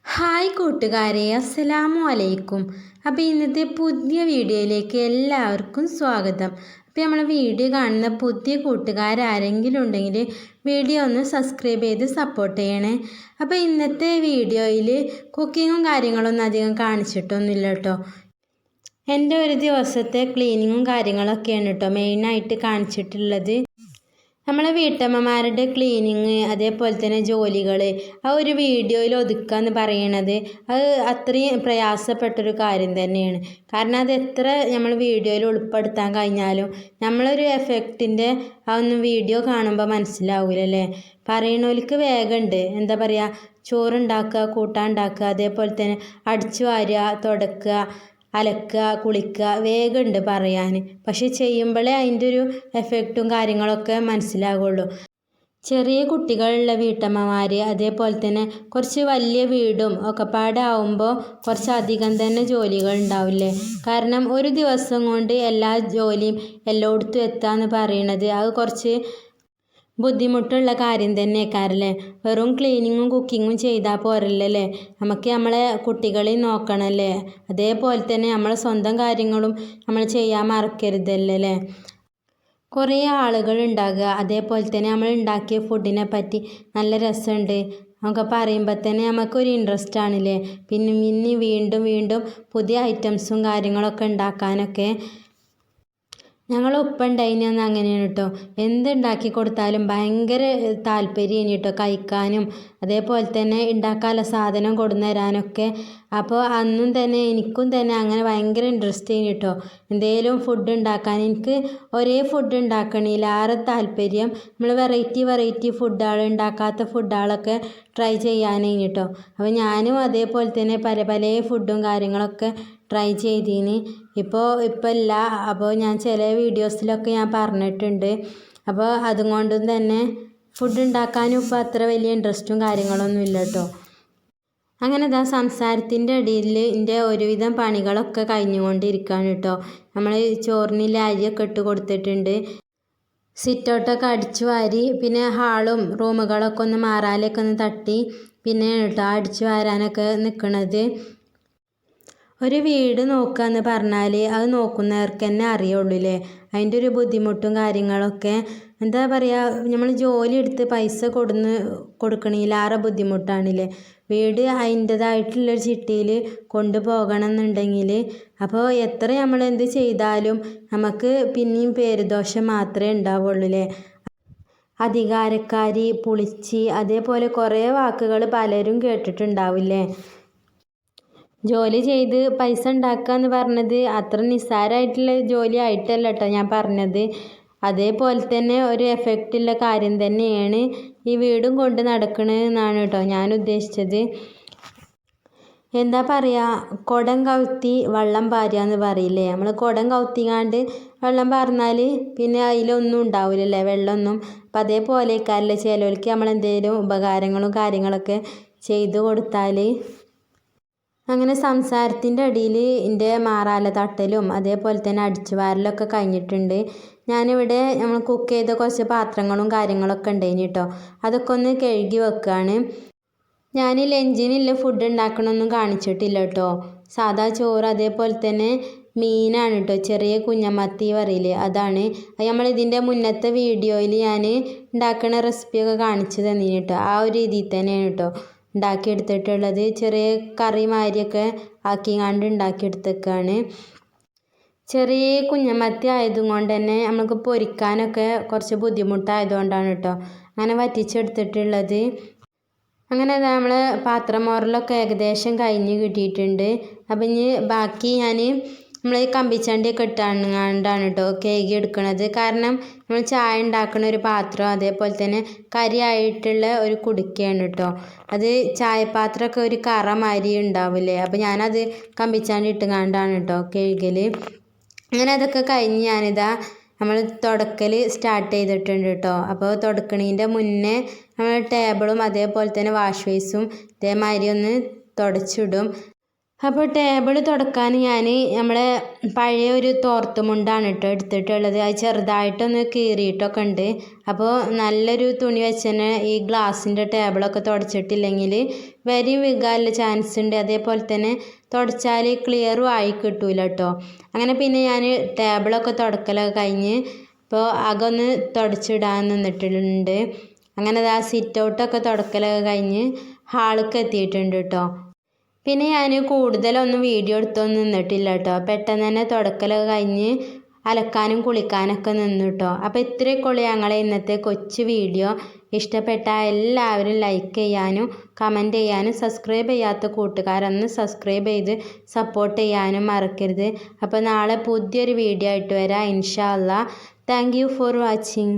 Hi കൂട്ടുകാരെ, അസ്സലാമു അലൈക്കും. അപ്പോൾ ഇന്നത്തെ പുതിയ വീഡിയോയിലേക്ക് എല്ലാവർക്കും സ്വാഗതം. അപ്പോൾ നമ്മൾ വീഡിയോ കാണുന്ന പുതിയ കൂട്ടുകാരാരെങ്കിലും ഉണ്ടെങ്കിൽ വീഡിയോ ഒന്ന് സബ്സ്ക്രൈബ് ചെയ്ത് സപ്പോർട്ട് ചെയ്യണേ. അപ്പോൾ ഇന്നത്തെ വീഡിയോയിൽ കുക്കിങ്ങും കാര്യങ്ങളൊന്നും അധികം കാണിച്ചിട്ടൊന്നുമില്ല കേട്ടോ. എൻ്റെ ഒരു ദിവസത്തെ ക്ലീനിങ്ങും കാര്യങ്ങളൊക്കെയാണ് കേട്ടോ മെയിനായിട്ട് കാണിച്ചിട്ടുള്ളത്. നമ്മളെ വീട്ടമ്മമാരുടെ ക്ലീനിങ് അതേപോലെ തന്നെ ജോലികൾ ആ ഒരു വീഡിയോയിൽ ഒതുക്കുക എന്ന് പറയണത് അത് അത്രയും പ്രയാസപ്പെട്ടൊരു കാര്യം തന്നെയാണ്. കാരണം അത് എത്ര നമ്മൾ വീഡിയോയിൽ ഉൾപ്പെടുത്താൻ കഴിഞ്ഞാലും നമ്മളൊരു എഫക്റ്റിൻ്റെ ആ ഒന്ന് വീഡിയോ കാണുമ്പോൾ മനസ്സിലാവില്ലല്ലേ. പറയണവർക്ക് വേഗമുണ്ട്, എന്താ പറയുക, ചോറുണ്ടാക്കുക, കൂട്ടാൻ ഉണ്ടാക്കുക, അതേപോലെ തന്നെ അടിച്ചു വാരുക, തുടക്കുക, അലക്കുക, കുളിക്കുക, വേഗമുണ്ട് പറയാൻ. പക്ഷെ ചെയ്യുമ്പോഴേ അതിൻ്റെ ഒരു എഫക്റ്റും കാര്യങ്ങളൊക്കെ മനസ്സിലാകുള്ളൂ. ചെറിയ കുട്ടികളുള്ള വീട്ടമ്മമാർ അതേപോലെ തന്നെ കുറച്ച് വലിയ വീടും ഒക്കെ പാടാവുമ്പോൾ കുറച്ചധികം തന്നെ ജോലികൾ ഉണ്ടാവില്ലേ. കാരണം ഒരു ദിവസം കൊണ്ട് എല്ലാ ജോലിയും എല്ലായിടത്തും എത്താന്ന് പറയണത് അത് കുറച്ച് ബുദ്ധിമുട്ടുള്ള കാര്യം തന്നെയാക്കാറല്ലേ. വെറും ക്ലീനിങ്ങും കുക്കിങ്ങും ചെയ്താൽ പോരല്ലേ, നമുക്ക് നമ്മളെ കുട്ടികളെയും നോക്കണമല്ലേ. അതേപോലെ തന്നെ നമ്മളെ സ്വന്തം കാര്യങ്ങളും നമ്മൾ ചെയ്യാൻ മറക്കരുതല്ലേ. കുറേ ആളുകൾ ഉണ്ടാകുക, അതേപോലെ തന്നെ നമ്മൾ ഉണ്ടാക്കിയ ഫുഡിനെ പറ്റി നല്ല രസമുണ്ട് നമുക്ക് പറയുമ്പോൾ തന്നെ നമുക്കൊരു ഇൻട്രസ്റ്റ് ആണില്ലേ. പിന്നെ വീണ്ടും വീണ്ടും പുതിയ ഐറ്റംസും കാര്യങ്ങളൊക്കെ ഉണ്ടാക്കാനൊക്കെ. ഞങ്ങൾ ഉപ്പ ഉണ്ടായിന് അങ്ങനെയാണ് കേട്ടോ. എന്തുണ്ടാക്കി കൊടുത്താലും ഭയങ്കര താല്പര്യം കേട്ടോ കഴിക്കാനും അതേപോലെ തന്നെ ഉണ്ടാക്കാനുള്ള സാധനം കൊണ്ടുവന്ന് തരാനൊക്കെ. അപ്പോൾ അന്നും തന്നെ എനിക്കും തന്നെ അങ്ങനെ ഭയങ്കര ഇൻട്രസ്റ്റ് കേട്ടോ എന്തെങ്കിലും ഫുഡ് ഉണ്ടാക്കാൻ. എനിക്ക് ഒരേ ഫുഡ് ഉണ്ടാക്കണില്ല, ആരെ താല്പര്യം നമ്മൾ വെറൈറ്റി ഫുഡുകൾ, ഉണ്ടാക്കാത്ത ഫുഡുകളൊക്കെ ട്രൈ ചെയ്യാനേ കേട്ടോ. അപ്പോൾ ഞാനും അതേപോലെ തന്നെ പല ഫുഡും കാര്യങ്ങളൊക്കെ ട്രൈ ചെയ്തീന്. ഇപ്പോൾ ഇല്ല. അപ്പോൾ ഞാൻ ചില വീഡിയോസിലൊക്കെ ഞാൻ പറഞ്ഞിട്ടുണ്ട്. അപ്പോൾ അതുകൊണ്ടും തന്നെ ഫുഡ് ഉണ്ടാക്കാനും ഇപ്പോൾ അത്ര വലിയ ഇൻട്രസ്റ്റും കാര്യങ്ങളൊന്നും ഇല്ല കേട്ടോ. അങ്ങനെ സംസാരത്തിൻ്റെ ഇടയിൽ എൻ്റെ ഒരുവിധം പണികളൊക്കെ കഴിഞ്ഞുകൊണ്ടിരിക്കുകയാണ് കേട്ടോ. നമ്മൾ ചോറിനില്ല അരിയൊക്കെ ഇട്ട് കൊടുത്തിട്ടുണ്ട്. സിറ്റൗട്ടൊക്കെ അടിച്ചു വാരി, പിന്നെ ഹാളും റൂമുകളൊക്കെ ഒന്ന് മാറാലൊക്കെ ഒന്ന് തട്ടി പിന്നെ കേട്ടോ അടിച്ചു വാരാനൊക്കെ നിൽക്കണത്. ഒരു വീട് നോക്കുക എന്ന് പറഞ്ഞാൽ അത് നോക്കുന്നവർക്ക് തന്നെ അറിയുള്ളൂ അല്ലേ അതിൻ്റെ ഒരു ബുദ്ധിമുട്ടും കാര്യങ്ങളൊക്കെ. എന്താ പറയുക, നമ്മൾ ജോലി എടുത്ത് പൈസ കൊടുക്കണേലേറെ ബുദ്ധിമുട്ടാണില്ലേ വീട് അതിൻ്റേതായിട്ടുള്ളൊരു ചിട്ടയിൽ കൊണ്ടുപോകണം എന്നുണ്ടെങ്കിൽ. അപ്പോൾ എത്ര നമ്മൾ എന്ത് ചെയ്താലും നമുക്ക് പിന്നെയും പേരുദോഷം മാത്രമേ ഉണ്ടാവുള്ളൂ അല്ലേ. അധികാരക്കാരി, പുളിച്ചി, അതേപോലെ കുറേ വാക്കുകൾ പലരും കേട്ടിട്ടുണ്ടാവില്ലേ. ജോലി ചെയ്ത് പൈസ ഉണ്ടാക്കുക എന്ന് പറഞ്ഞത് അത്ര നിസ്സാരമായിട്ടുള്ള ജോലി ആയിട്ടല്ല കേട്ടോ ഞാൻ പറഞ്ഞത്. അതേപോലെ തന്നെ ഒരു എഫക്റ്റുള്ള കാര്യം തന്നെയാണ് ഈ വീടും കൊണ്ട് നടക്കണമെന്നാണ് കേട്ടോ ഞാൻ ഉദ്ദേശിച്ചത്. എന്താ പറയുക, കുടം കവുത്തി വെള്ളം പാരുക എന്ന് പറയില്ലേ. നമ്മൾ കുടം കവുത്തിങ്ങാണ്ട് വെള്ളം പാർന്നാൽ പിന്നെ അതിലൊന്നും ഉണ്ടാവില്ലല്ലേ, വെള്ളമൊന്നും. അപ്പം അതേപോലെയൊക്കെയല്ലേ ചിലവർക്ക് നമ്മളെന്തെങ്കിലും ഉപകാരങ്ങളും കാര്യങ്ങളൊക്കെ ചെയ്തു കൊടുത്താൽ. അങ്ങനെ സംസാരത്തിൻ്റെ ഇടയിൽ എൻ്റെ മാറാല തട്ടലും അതേപോലെ തന്നെ അടിച്ചു വാരലൊക്കെ കഴിഞ്ഞിട്ടുണ്ട്. ഞാനിവിടെ നമ്മൾ കുക്ക് ചെയ്ത കുറച്ച് പാത്രങ്ങളും കാര്യങ്ങളൊക്കെ ഉണ്ടായിന് കേട്ടോ. അതൊക്കെ ഒന്ന് കഴുകി വെക്കുകയാണ്. ഞാൻ ലഞ്ചിനുള്ള ഫുഡ് ഉണ്ടാക്കണമൊന്നും കാണിച്ചിട്ടില്ല കേട്ടോ. സാധാ ചോറ് അതേപോലെ തന്നെ മീനാണ് കേട്ടോ, ചെറിയ കുഞ്ഞമത്തി പറയില്ലേ അതാണ്. അത് നമ്മൾ ഇതിൻ്റെ മുന്നത്തെ വീഡിയോയിൽ ഞാൻ ഉണ്ടാക്കുന്ന റെസിപ്പിയൊക്കെ കാണിച്ചു തന്നീന് കേട്ടോ. ആ ഒരു രീതിയിൽ തന്നെയാണ് കേട്ടോ ഉണ്ടാക്കിയെടുത്തിട്ടുള്ളത്. ചെറിയ കറി മാതിരിയൊക്കെ ആക്കിങ്ങാണ്ട് ഉണ്ടാക്കിയെടുത്തേക്കാണ്. ചെറിയ കുഞ്ഞമത്തി ആയതുകൊണ്ട് തന്നെ നമുക്ക് പൊരിക്കാനൊക്കെ കുറച്ച് ബുദ്ധിമുട്ടായതുകൊണ്ടാണ് കേട്ടോ അങ്ങനെ വറ്റിച്ചെടുത്തിട്ടുള്ളത്. അങ്ങനെ നമ്മൾ പാത്രം മോറലൊക്കെ ഏകദേശം കഴിഞ്ഞ് കിട്ടിയിട്ടുണ്ട്. അപ്പം ഇനി ബാക്കി ഞാൻ നമ്മൾ കമ്പിച്ചണ്ടിയൊക്കെ ഇട്ടാണ്ടാണ് കേട്ടോ കേക്ക് എടുക്കണത്. കാരണം നമ്മൾ ചായ ഉണ്ടാക്കുന്ന ഒരു പാത്രം അതേപോലെ തന്നെ കരിയായിട്ടുള്ള ഒരു കുടുക്കയാണ് കേട്ടോ. അത് ചായപാത്രമൊക്കെ ഒരു കറ മാതിരി ഉണ്ടാവില്ലേ. അപ്പോൾ ഞാനത് കമ്പിച്ചണ്ടി ഇട്ടുകൊണ്ടാണ് കേട്ടോ കഴുകൽ. അങ്ങനെ അതൊക്കെ കഴിഞ്ഞ് ഞാനിതാ നമ്മൾ തുടക്കൽ സ്റ്റാർട്ട് ചെയ്തിട്ടുണ്ട് കേട്ടോ. അപ്പോൾ തുടക്കണീൻ്റെ മുന്നേ നമ്മൾ ടേബിളും അതേപോലെ തന്നെ വാഷ് ബേസും ഇതേമാതിരി ഒന്ന് തുടച്ചിടും. അപ്പോൾ ടേബിൾ തുടക്കാൻ ഞാൻ നമ്മളെ പഴയ ഒരു തോർത്തുമുണ്ടാണ് കേട്ടോ എടുത്തിട്ടുള്ളത്. അത് ചെറുതായിട്ടൊന്ന് കീറിയിട്ടൊക്കെ ഉണ്ട്. അപ്പോൾ നല്ലൊരു തുണി വെച്ച് തന്നെ ഈ ഗ്ലാസിൻ്റെ ടേബിളൊക്കെ തുടച്ചിട്ടില്ലെങ്കിൽ വരി വീകാനുള്ള ചാൻസ് ഉണ്ട്. അതേപോലെ തന്നെ തുടച്ചാൽ ക്ലിയറും ആയി കിട്ടൂല കേട്ടോ. അങ്ങനെ പിന്നെ ഞാൻ ടേബിളൊക്കെ തുടക്കലൊക്കെ കഴിഞ്ഞ് ഇപ്പോൾ അകൊന്ന് തുടച്ചിടാൻ നിന്നിട്ടുണ്ട്. അങ്ങനെ ആ സിറ്റ് ഔട്ടൊക്കെ തുടക്കലൊക്കെ കഴിഞ്ഞ് ഹാൾക്ക് എത്തിയിട്ടുണ്ട് കേട്ടോ. പിന്നെ ഞാൻ കൂടുതലൊന്നും വീഡിയോ എടുത്തൊന്നും നിന്നിട്ടില്ല കേട്ടോ. പെട്ടെന്ന് തന്നെ തുടക്കലൊക്കെ കഴിഞ്ഞ് അലക്കാനും കുളിക്കാനൊക്കെ നിന്നു കേട്ടോ. അപ്പോൾ ഇത്രയൊക്കെ ഉള്ളൂ ഞങ്ങളെ ഇന്നത്തെ കൊച്ചു വീഡിയോ. ഇഷ്ടപ്പെട്ട എല്ലാവരും ലൈക്ക് ചെയ്യാനും കമൻറ്റ് ചെയ്യാനും സബ്സ്ക്രൈബ് ചെയ്യാത്ത കൂട്ടുകാരൊന്ന് സബ്സ്ക്രൈബ് ചെയ്ത് സപ്പോർട്ട് ചെയ്യാനും മറക്കരുത്. അപ്പോൾ നാളെ പുതിയൊരു വീഡിയോ ആയിട്ട് വരാം ഇൻഷാ അല്ലാ. Thank you for watching.